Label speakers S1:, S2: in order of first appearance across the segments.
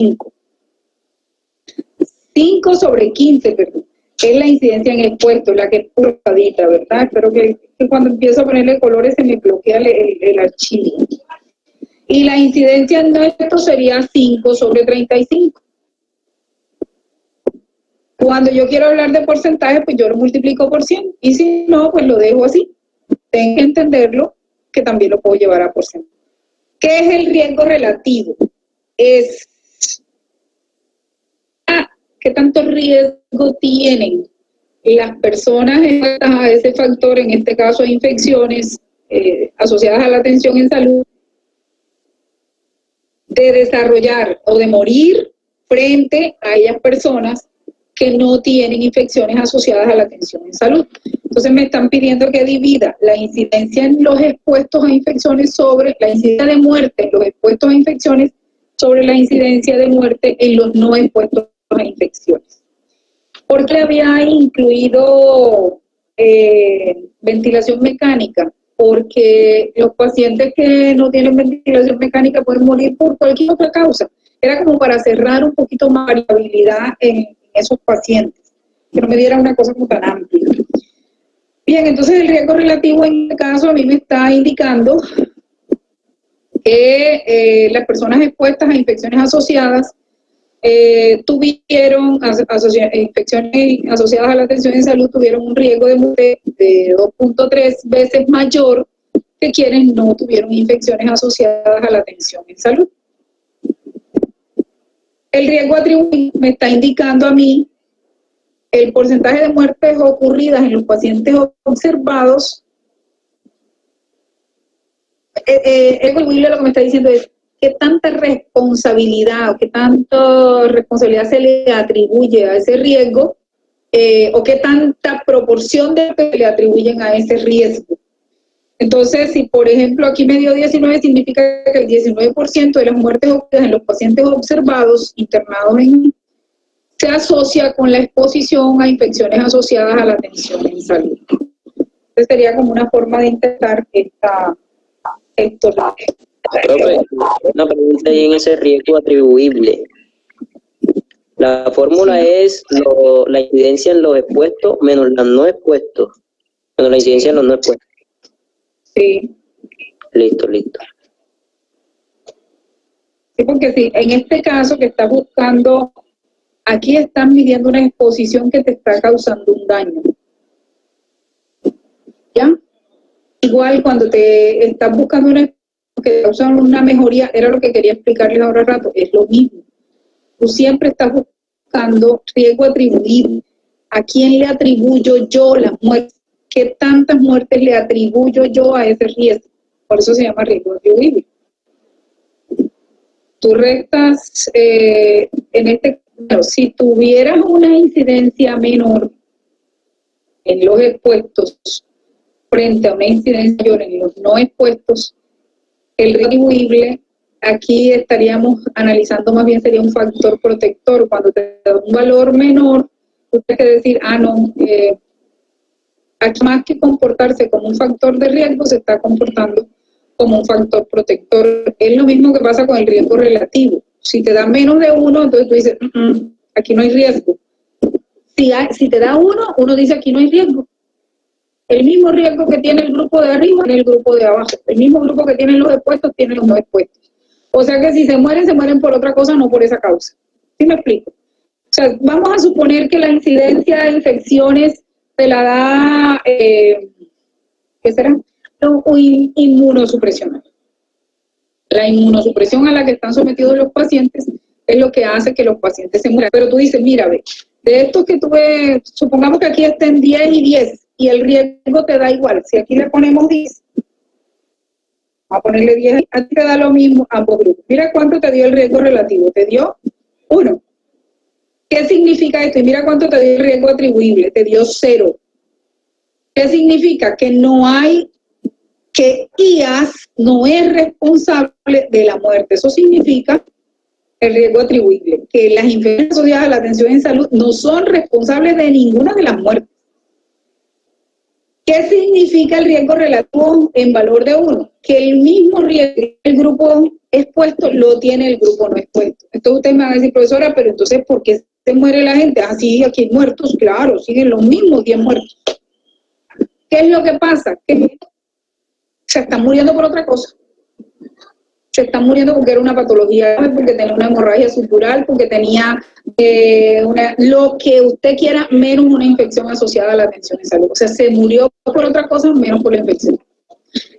S1: 5. 5 sobre 15, perdón. Es la incidencia en expuestos, la que es purgadita, ¿verdad? Espero que cuando empiezo a ponerle colores se me bloquea el archivo. Y la incidencia en no expuestos sería 5 sobre 35. Cuando yo quiero hablar de porcentaje, pues yo lo multiplico por 100. Y si no, pues lo dejo así. Tengo que entenderlo, que también lo puedo llevar a porcentaje. ¿Qué es el riesgo relativo? Es ¿qué tanto riesgo tienen las personas expuestas a ese factor, en este caso infecciones asociadas a la atención en salud, de desarrollar o de morir frente a aquellas personas que no tienen infecciones asociadas a la atención en salud? Entonces me están pidiendo que divida la incidencia en los expuestos a infecciones sobre la incidencia de muerte en los expuestos a infecciones sobre la incidencia de muerte en los no expuestos a infecciones. ¿Por qué había incluido ventilación mecánica? Porque los pacientes que no tienen ventilación mecánica pueden morir por cualquier otra causa. Era como para cerrar un poquito más variabilidad en esos pacientes, que no me diera una cosa como tan amplia. Bien, entonces el riesgo relativo en este caso a mí me está indicando que las personas expuestas a infecciones asociadas tuvieron infecciones asociadas a la atención en salud, tuvieron un riesgo de muerte de 2.3 veces mayor que quienes no tuvieron infecciones asociadas a la atención en salud. El riesgo atribuido me está indicando a mí el porcentaje de muertes ocurridas en los pacientes observados. El atribuible lo que me está diciendo es qué tanta responsabilidad o qué tanta responsabilidad se le atribuye a ese riesgo o qué tanta proporción de lo que le atribuyen a ese riesgo. Entonces, si por ejemplo aquí me dio 19, significa que el 19% de las muertes ocurridas en los pacientes observados internados se asocia con la exposición a infecciones asociadas a la atención en salud. Entonces sería como una forma de intentar esto.
S2: Profe, una pregunta ahí en ese riesgo atribuible. La fórmula es la incidencia en los expuestos menos los no expuestos. Menos la incidencia en los no expuestos.
S1: Sí.
S2: Listo.
S1: Sí, porque sí, en este caso que estás buscando, aquí están midiendo una exposición que te está causando un daño. ¿Ya? Igual cuando te estás buscando una que causan una mejoría, era lo que quería explicarles ahora rato, es lo mismo. Tú siempre estás buscando riesgo atribuible. ¿A quién le atribuyo yo las muertes? ¿Qué tantas muertes le atribuyo yo a ese riesgo? Por eso se llama riesgo atribuible. Tú restas, en este caso, si tuvieras una incidencia menor en los expuestos frente a una incidencia mayor en los no expuestos, el riesgo atribuible, aquí estaríamos analizando más bien sería un factor protector. Cuando te da un valor menor, tú tienes que decir, no, aquí más que comportarse como un factor de riesgo, se está comportando como un factor protector. Es lo mismo que pasa con el riesgo relativo. Si te da menos de 1, entonces tú dices, aquí no hay riesgo. Si te da 1, uno dice, aquí no hay riesgo. El mismo riesgo que tiene el grupo de arriba tiene el grupo de abajo. El mismo grupo que tienen los expuestos tiene los no expuestos. O sea que si se mueren por otra cosa, no por esa causa. ¿Sí me explico? O sea, vamos a suponer que la incidencia de infecciones te la da, ¿qué será? Inmunosupresión. La inmunosupresión a la que están sometidos los pacientes es lo que hace que los pacientes se mueran. Pero tú dices, mira, ve, de estos que tuve, supongamos que aquí estén 10 y 10, y el riesgo te da igual. Si aquí le ponemos 10, vamos a ponerle 10, a ti te da lo mismo ambos grupos. Mira cuánto te dio el riesgo relativo, te dio 1. ¿Qué significa esto? Y mira cuánto te dio el riesgo atribuible, te dio 0. ¿Qué significa? Que no hay, que IAS no es responsable de la muerte. Eso significa el riesgo atribuible, que las infecciones asociadas a la atención en salud no son responsables de ninguna de las muertes. ¿Qué significa el riesgo relativo en valor de 1? Que el mismo riesgo del grupo expuesto lo tiene el grupo no expuesto. Entonces ustedes me van a decir, profesora, pero entonces, ¿por qué se muere la gente? Ah, sí, aquí hay muertos, claro, siguen los mismos 10 muertos. ¿Qué es lo que pasa? Que se están muriendo por otra cosa. Se están muriendo porque era una patología, porque tenía una hemorragia subdural, porque tenía lo que usted quiera, menos una infección asociada a la atención de salud. O sea, se murió por otra cosa, menos por la infección.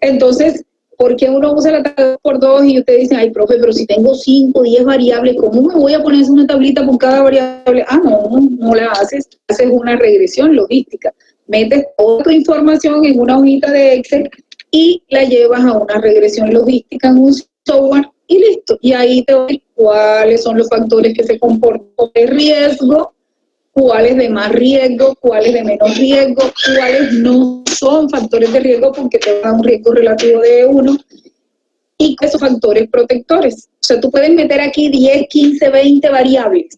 S1: Entonces, ¿por qué uno usa la tabla por 2 y usted dice, ay, profe, pero si tengo 5, 10 variables, ¿cómo me voy a poner una tablita por cada variable? Ah, no la haces, haces una regresión logística. Metes toda tu información en una hojita de Excel y la llevas a una regresión logística en un software y listo. Y ahí te doy cuáles son los factores que se comportan de riesgo, cuáles de más riesgo, cuáles de menos riesgo, cuáles no son factores de riesgo porque te da un riesgo relativo de 1 y esos factores protectores. O sea, tú puedes meter aquí 10, 15, 20 variables.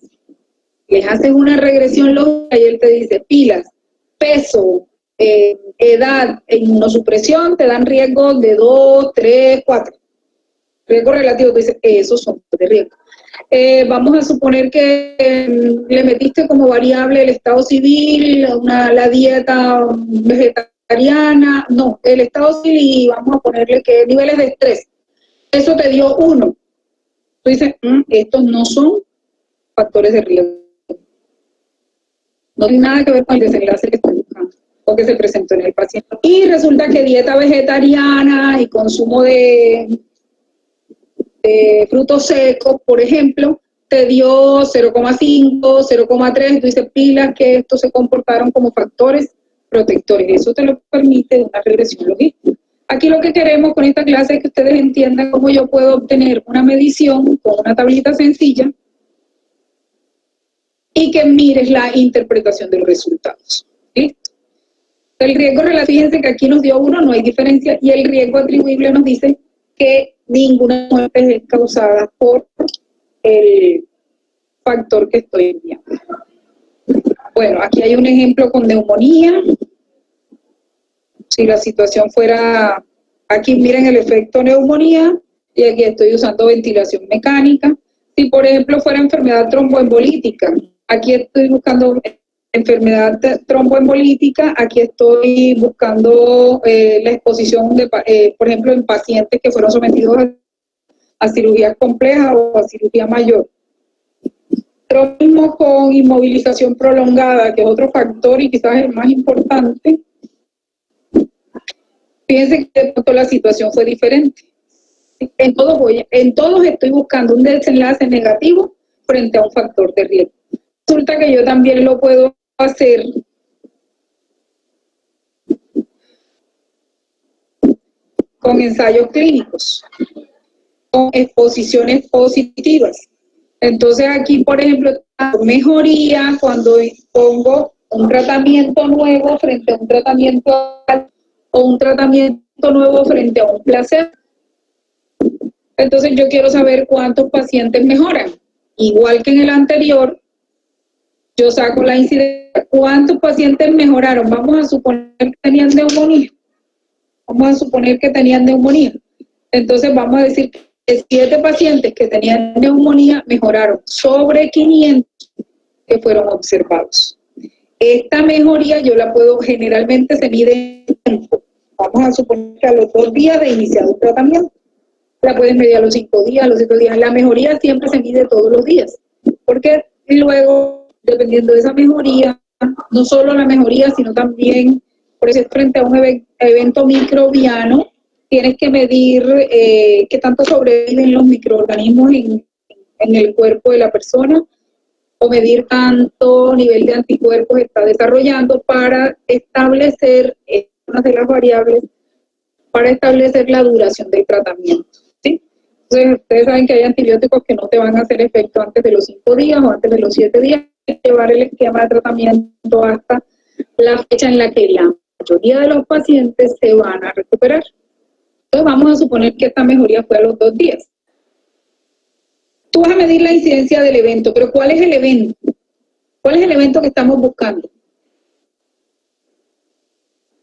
S1: Les haces una regresión lógica y él te dice pilas, peso, edad e inmunosupresión te dan riesgos de 2, 3, 4. Riesgo relativo, tú dices, esos son de riesgo. Vamos a suponer que le metiste como variable el estado civil, la dieta vegetariana, no, el estado civil y vamos a ponerle que niveles de estrés. Eso te dio 1. Tú dices, estos no son factores de riesgo. No tiene nada que ver con el desenlace que estoy buscando o que se presentó en el paciente. Y resulta que dieta vegetariana y consumo de frutos secos, por ejemplo, te dio 0,5, 0,3, tú dices pilas que estos se comportaron como factores protectores. Eso te lo permite una regresión logística. Aquí lo que queremos con esta clase es que ustedes entiendan cómo yo puedo obtener una medición con una tablita sencilla y que mires la interpretación de los resultados. ¿Listo? El riesgo relativo, fíjense que aquí nos dio 1, no hay diferencia, y el riesgo atribuible nos dice que ninguna muerte es causada por el factor que estoy enviando. Bueno, aquí hay un ejemplo con neumonía. Si la situación fuera, aquí miren el efecto neumonía, y aquí estoy usando ventilación mecánica. Si por ejemplo fuera enfermedad tromboembolítica, aquí estoy buscando enfermedad tromboembolítica, aquí estoy buscando la exposición, por ejemplo, en pacientes que fueron sometidos a cirugía compleja o a cirugía mayor. Trombo con inmovilización prolongada, que es otro factor y quizás el más importante. Fíjense que de pronto la situación fue diferente. En todos estoy buscando un desenlace negativo frente a un factor de riesgo. Resulta que yo también lo puedo hacer con ensayos clínicos, con exposiciones positivas. Entonces aquí, por ejemplo, mejoría cuando pongo un tratamiento nuevo frente a un tratamiento o un tratamiento nuevo frente a un placebo. Entonces yo quiero saber cuántos pacientes mejoran. Igual que en el anterior, yo saco la incidencia. ¿Cuántos pacientes mejoraron? Vamos a suponer que tenían neumonía. Entonces vamos a decir que 7 pacientes que tenían neumonía mejoraron sobre 500 que fueron observados. Esta mejoría yo la puedo, generalmente se mide en tiempo. Vamos a suponer que a los 2 días de iniciar un tratamiento. La puedes medir a los 5 días, a los 7 días. La mejoría siempre se mide todos los días. Porque luego, dependiendo de esa mejoría, no solo la mejoría, sino también, por ejemplo, frente a un evento microbiano, tienes que medir qué tanto sobreviven los microorganismos en el cuerpo de la persona, o medir tanto nivel de anticuerpos está desarrollando para establecer, una de las variables, para establecer la duración del tratamiento. ¿Sí? Entonces, ustedes saben que hay antibióticos que no te van a hacer efecto antes de los 5 días o antes de los 7 días, llevar el esquema de tratamiento hasta la fecha en la que la mayoría de los pacientes se van a recuperar. Entonces vamos a suponer que esta mejoría fue a los 2 días. Tú vas a medir la incidencia del evento, pero ¿cuál es el evento? ¿Cuál es el evento que estamos buscando?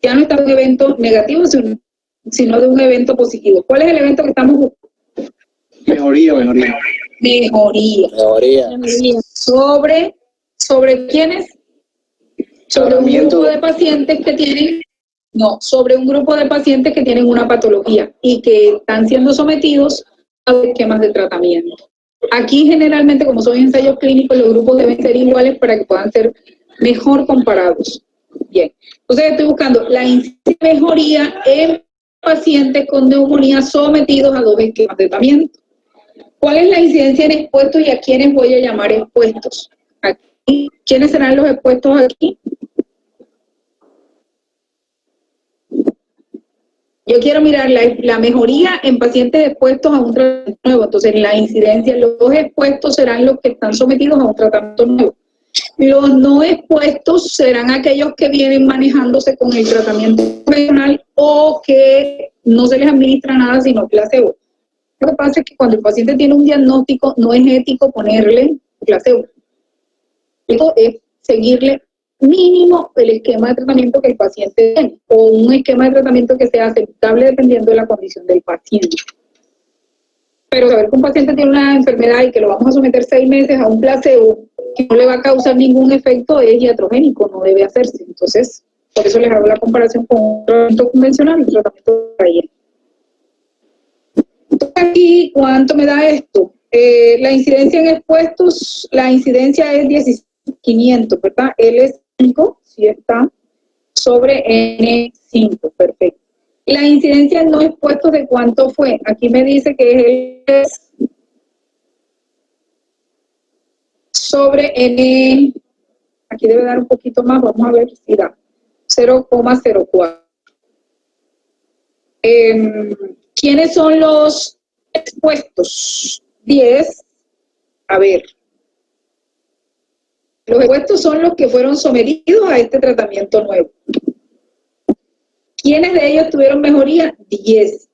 S1: Ya no está de un evento negativo, sino de un evento positivo. ¿Cuál es el evento que estamos buscando?
S3: Mejoría.
S1: ¿Sobre quiénes? Sobre un grupo de pacientes que tienen, sobre un grupo de pacientes que tienen una patología y que están siendo sometidos a esquemas de tratamiento. Aquí generalmente, como son ensayos clínicos, los grupos deben ser iguales para que puedan ser mejor comparados. Bien, entonces estoy buscando la mejoría en pacientes con neumonía sometidos a 2 esquemas de tratamiento. ¿Cuál es la incidencia en expuestos y a quiénes voy a llamar expuestos? Aquí, ¿quiénes serán los expuestos aquí? Yo quiero mirar la mejoría en pacientes expuestos a un tratamiento nuevo. Entonces, la incidencia, los expuestos serán los que están sometidos a un tratamiento nuevo. Los no expuestos serán aquellos que vienen manejándose con el tratamiento convencional o que no se les administra nada sino placebo. Lo que pasa es que cuando el paciente tiene un diagnóstico, no es ético ponerle placebo. Esto es seguirle mínimo el esquema de tratamiento que el paciente tiene, o un esquema de tratamiento que sea aceptable dependiendo de la condición del paciente. Pero saber que un paciente tiene una enfermedad y que lo vamos a someter 6 meses a un placebo que no le va a causar ningún efecto es iatrogénico, no debe hacerse. Entonces, por eso les hago la comparación con un tratamiento convencional y un tratamiento de raíz. Aquí, ¿cuánto me da esto? La incidencia en expuestos, la incidencia es 16.500, ¿verdad? L5, sí está, sobre N5, perfecto. La incidencia en no expuestos, ¿de cuánto fue? Aquí me dice que es sobre N, aquí debe dar un poquito más, vamos a ver si da, 0,04. ¿Quiénes son los expuestos? 10. A ver. Los expuestos son los que fueron sometidos a este tratamiento nuevo. ¿Quiénes de ellos tuvieron mejoría? 10.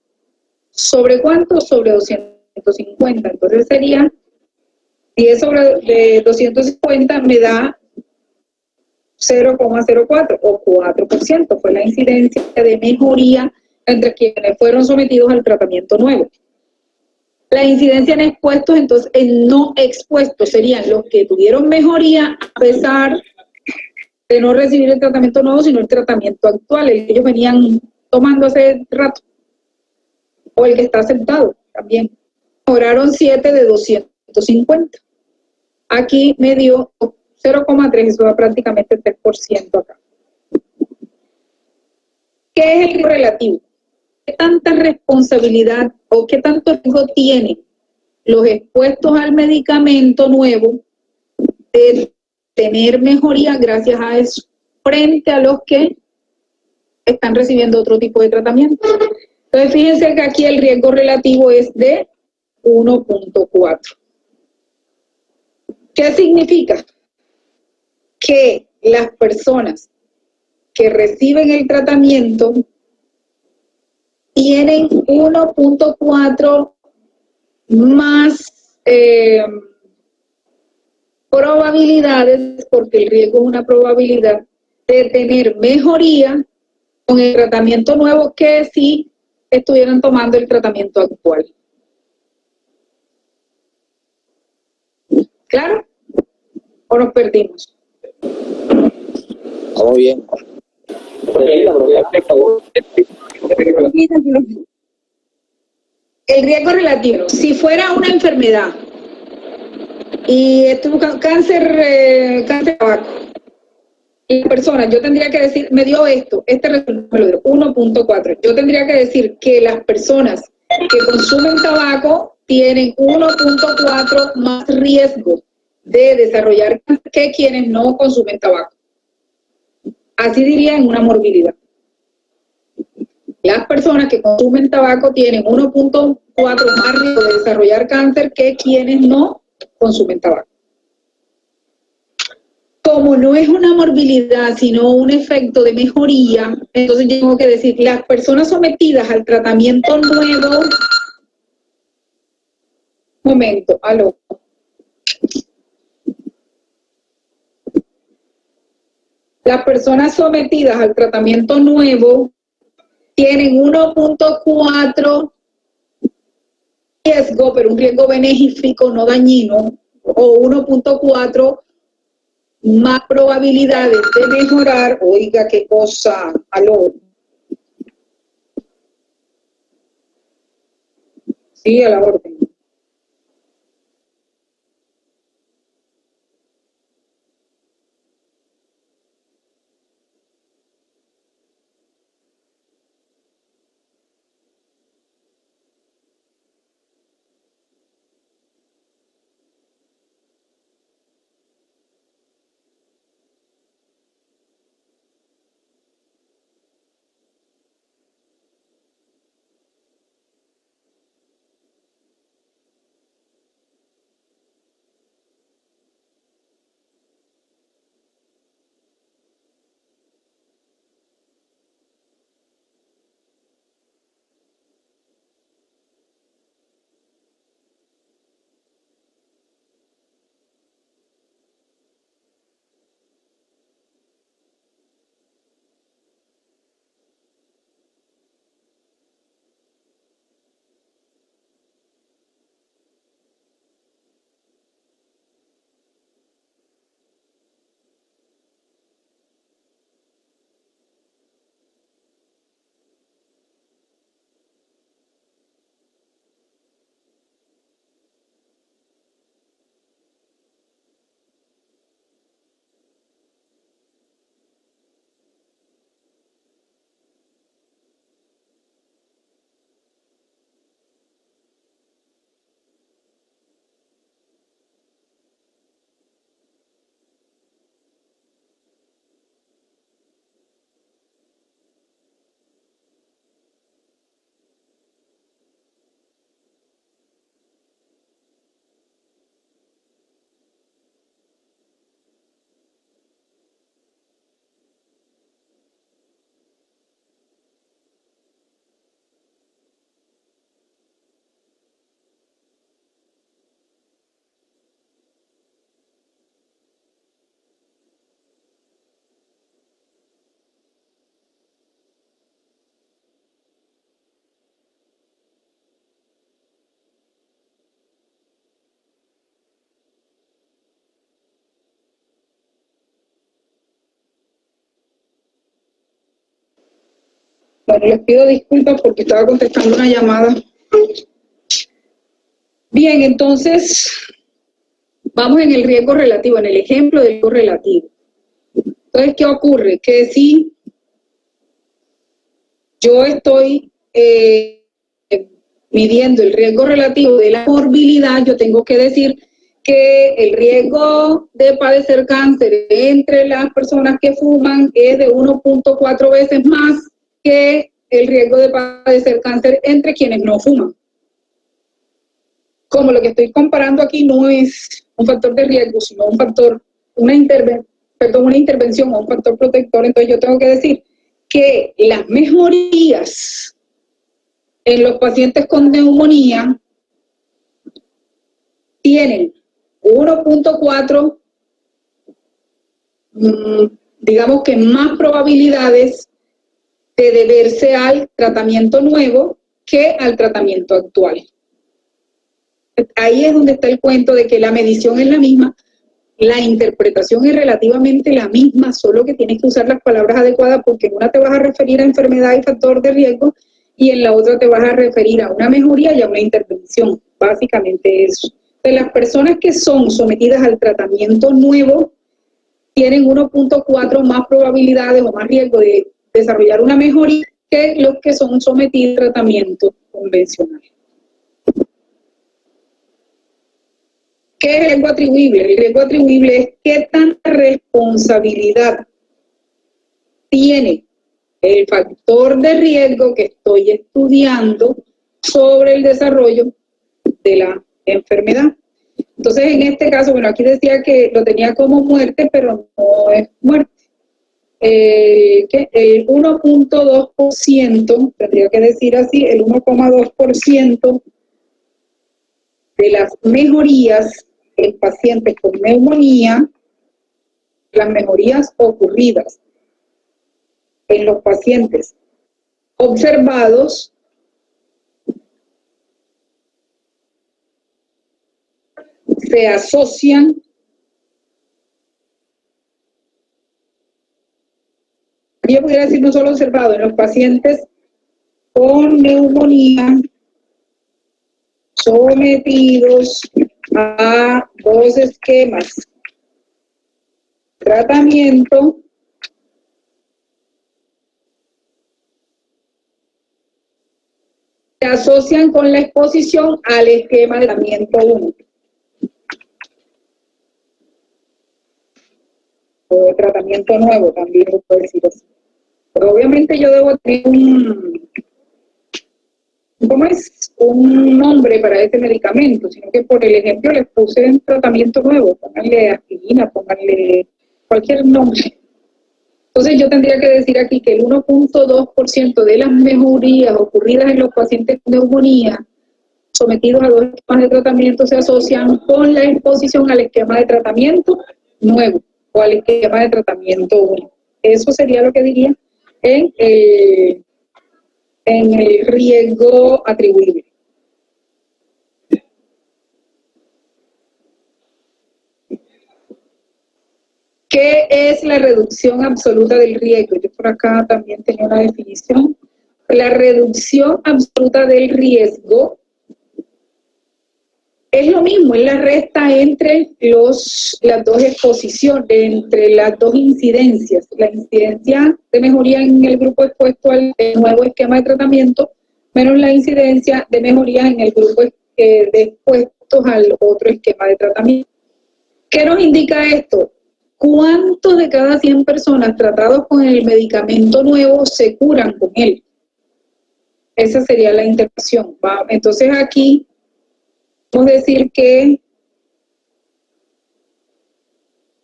S1: ¿Sobre cuánto? Sobre 250. Entonces sería 10 sobre 250 me da 0,04 o 4%. Fue la incidencia de mejoría entre quienes fueron sometidos al tratamiento nuevo. La incidencia en expuestos, entonces, en no expuestos serían los que tuvieron mejoría a pesar de no recibir el tratamiento nuevo, sino el tratamiento actual, el que ellos venían tomando hace rato, o el que está aceptado también. Mejoraron 7 de 250. Aquí me dio 0,3, eso da prácticamente el 3% acá. ¿Qué es el relativo? ¿Qué tanta responsabilidad o qué tanto riesgo tienen los expuestos al medicamento nuevo de tener mejoría gracias a eso frente a los que están recibiendo otro tipo de tratamiento? Entonces, fíjense que aquí el riesgo relativo es de 1.4. ¿Qué significa? Que las personas que reciben el tratamiento tienen 1.4 más probabilidades, porque el riesgo es una probabilidad, de tener mejoría con el tratamiento nuevo que si estuvieran tomando el tratamiento actual. ¿Claro? ¿O nos perdimos?
S3: Vamos bien.
S1: El riesgo relativo. Si fuera una enfermedad y estuvo cáncer tabaco, y la persona, yo tendría que decir, me dio esto, este resultado me lo dio, 1.4. Yo tendría que decir que las personas que consumen tabaco tienen 1.4 más riesgo de desarrollar cáncer que quienes no consumen tabaco. Así diría en una morbilidad. Las personas que consumen tabaco tienen 1.4 más riesgo de desarrollar cáncer que quienes no consumen tabaco. Como no es una morbilidad, sino un efecto de mejoría, entonces yo tengo que decir, las personas sometidas al tratamiento nuevo... Momento, aló. Las personas sometidas al tratamiento nuevo tienen 1.4 riesgo, pero un riesgo benéfico, no dañino, o 1.4 más probabilidades de mejorar. Oiga, qué cosa, aló. Sí, a la orden. Bueno, les pido disculpas porque estaba contestando una llamada. Bien, entonces, vamos en el riesgo relativo, en el ejemplo del riesgo relativo. Entonces, ¿qué ocurre? Que si yo estoy midiendo el riesgo relativo de la morbilidad, yo tengo que decir que el riesgo de padecer cáncer entre las personas que fuman es de 1.4 veces más que el riesgo de padecer cáncer entre quienes no fuman. Como lo que estoy comparando aquí no es un factor de riesgo, sino un factor, una intervención o un factor protector, entonces yo tengo que decir que las mejorías en los pacientes con neumonía tienen 1.4, digamos que más probabilidades de deberse al tratamiento nuevo que al tratamiento actual. Ahí es donde está el cuento de que la medición es la misma, la interpretación es relativamente la misma, solo que tienes que usar las palabras adecuadas porque en una te vas a referir a enfermedad y factor de riesgo y en la otra te vas a referir a una mejoría y a una intervención. Básicamente eso. De las personas que son sometidas al tratamiento nuevo tienen 1.4 más probabilidades o más riesgo de desarrollar una mejoría que los que son sometidos al tratamiento convencional. ¿Qué es el riesgo atribuible? El riesgo atribuible es qué tanta responsabilidad tiene el factor de riesgo que estoy estudiando sobre el desarrollo de la enfermedad. Entonces, en este caso, bueno, aquí decía que lo tenía como muerte, pero no es muerte. El 1.2%, tendría que decir así, el 1.2% de las mejorías en pacientes con neumonía, las mejorías ocurridas en los pacientes observados se asocian yo pudiera decir no solo observado en los pacientes con neumonía sometidos a 2 esquemas de tratamiento se asocian con la exposición al esquema de tratamiento 1 o tratamiento nuevo, también lo puedo decir así. Pero obviamente yo debo tener un nombre para este medicamento, sino que por el ejemplo les puse un tratamiento nuevo, pónganle aspirina, pónganle cualquier nombre. Entonces yo tendría que decir aquí que el 1.2% de las mejorías ocurridas en los pacientes con neumonía sometidos a 2 esquemas de tratamiento se asocian con la exposición al esquema de tratamiento nuevo o al esquema de tratamiento 1. Eso sería lo que diría en el riesgo atribuible. ¿Qué es la reducción absoluta del riesgo? Yo por acá también tenía una definición. La reducción absoluta del riesgo es lo mismo, es la resta entre las 2 exposiciones, entre las 2 incidencias. La incidencia de mejoría en el grupo expuesto al nuevo esquema de tratamiento, menos la incidencia de mejoría en el grupo de expuestos al otro esquema de tratamiento. ¿Qué nos indica esto? ¿Cuántos de cada 100 personas tratados con el medicamento nuevo se curan con él? Esa sería la interpretación. Entonces aquí vamos a decir que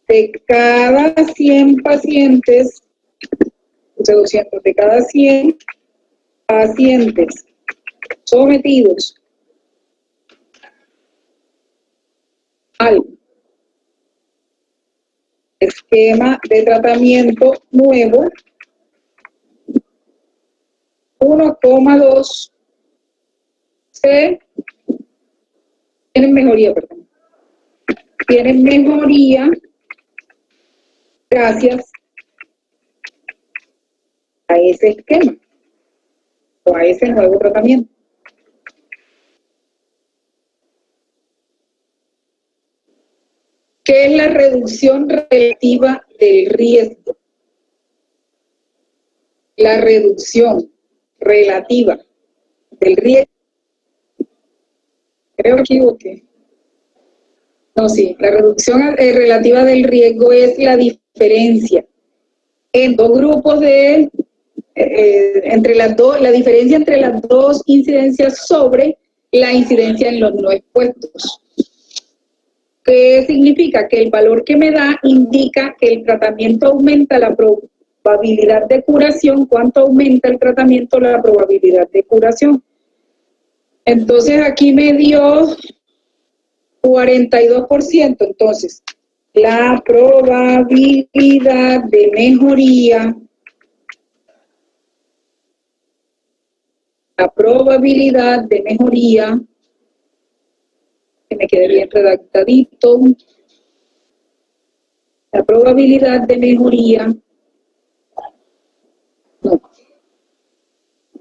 S1: de cada 100 pacientes, o sea, 200, de cada 100 pacientes sometidos al esquema de tratamiento nuevo, 1,2 tienen mejoría, perdón. Tienen mejoría gracias a ese esquema o a ese nuevo tratamiento. ¿Qué es la reducción relativa del riesgo? La reducción relativa del riesgo. Creo que equivoqué. No, sí, la reducción relativa del riesgo es la diferencia en 2 grupos de, entre las 2, la diferencia entre las 2 incidencias sobre la incidencia en los no expuestos. ¿Qué significa? Que el valor que me da indica que el tratamiento aumenta la probabilidad de curación. ¿Cuánto aumenta el tratamiento la probabilidad de curación? Entonces aquí me dio 42%. Entonces, la probabilidad de mejoría, que me quede bien redactadito, la probabilidad de mejoría, no,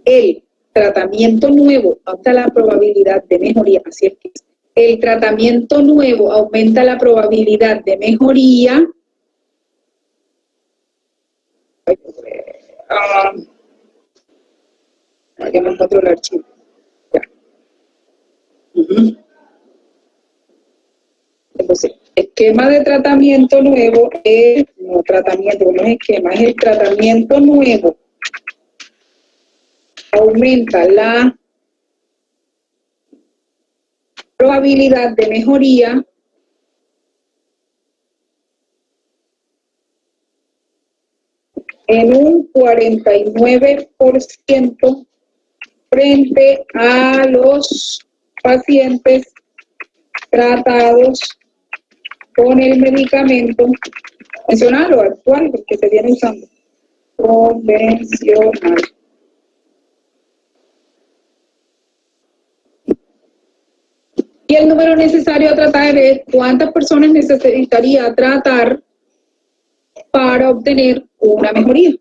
S1: el tratamiento nuevo aumenta la probabilidad de mejoría, así es que el tratamiento nuevo aumenta la probabilidad de mejoría. Ya me encuentro el archivo. Ya. Entonces, esquema de tratamiento nuevo es, no tratamiento, no es esquema, es el tratamiento nuevo. Aumenta la probabilidad de mejoría en un 49% frente a los pacientes tratados con el medicamento convencional o actual, que se viene usando, convencional. Y el número necesario a tratar es cuántas personas necesitaría tratar para obtener una mejoría.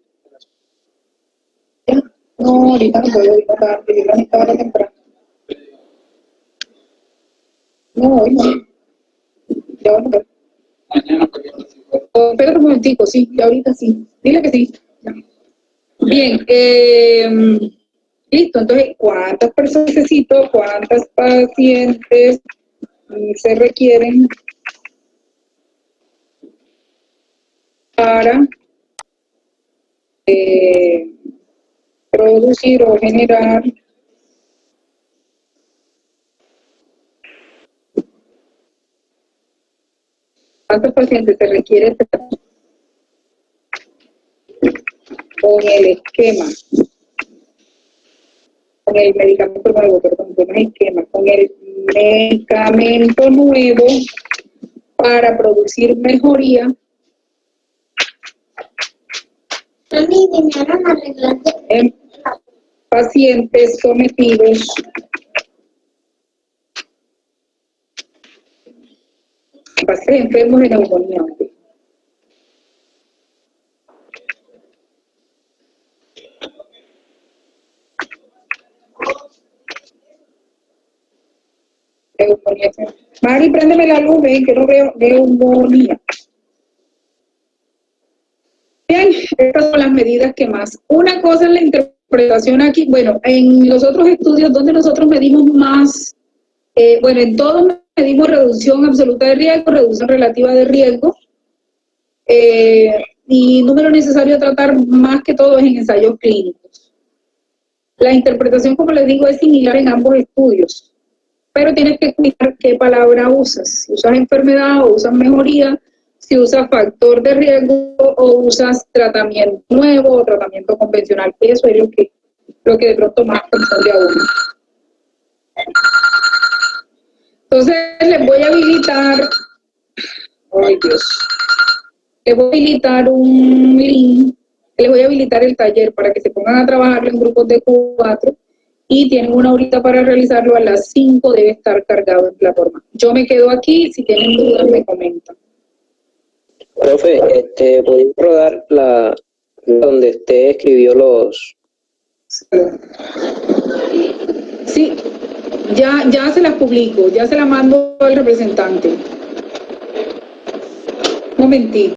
S1: No, ahorita no puedo, ahorita tarde, yo la necesitaba temprano. No, hoy no. Ya vamos a ver. Oh, espérate un momentico, sí, ya ahorita sí. Dile que sí. Bien, listo. Entonces, ¿cuántas personas necesito? ¿Cuántas pacientes se requieren para producir o generar cuántos pacientes se requiere tratar con el esquema, con el medicamento nuevo, perdón, con el esquema, con el medicamento nuevo para producir mejoría en pacientes sometidos pacientes enfermos de neumonía. Neumonía. Mari, préndeme la luz, ven, que no veo neumonía. Bien, estas son las medidas que más. Una cosa es la interpretación aquí. Bueno, en los otros estudios donde nosotros medimos más, bueno, en todos medimos reducción absoluta de riesgo, reducción relativa de riesgo, y número necesario a tratar más que todo es en ensayos clínicos. La interpretación, como les digo, es similar en ambos estudios, pero tienes que cuidar qué palabra usas. Si usas enfermedad o usas mejoría, si usas factor de riesgo o usas tratamiento nuevo o tratamiento convencional. Eso es lo que de pronto más confunde a uno. Entonces les voy a habilitar, ay Dios, les voy a habilitar un link, les voy a habilitar el taller para que se pongan a trabajar en grupos de 4 y tienen una horita para realizarlo. A las 5 debe estar cargado en plataforma. Yo me quedo aquí, si tienen dudas me comentan.
S2: Profe, ¿podéis rodar donde usted escribió los...
S1: Sí, ya se las publico, ya se las mando al representante. Un momentito.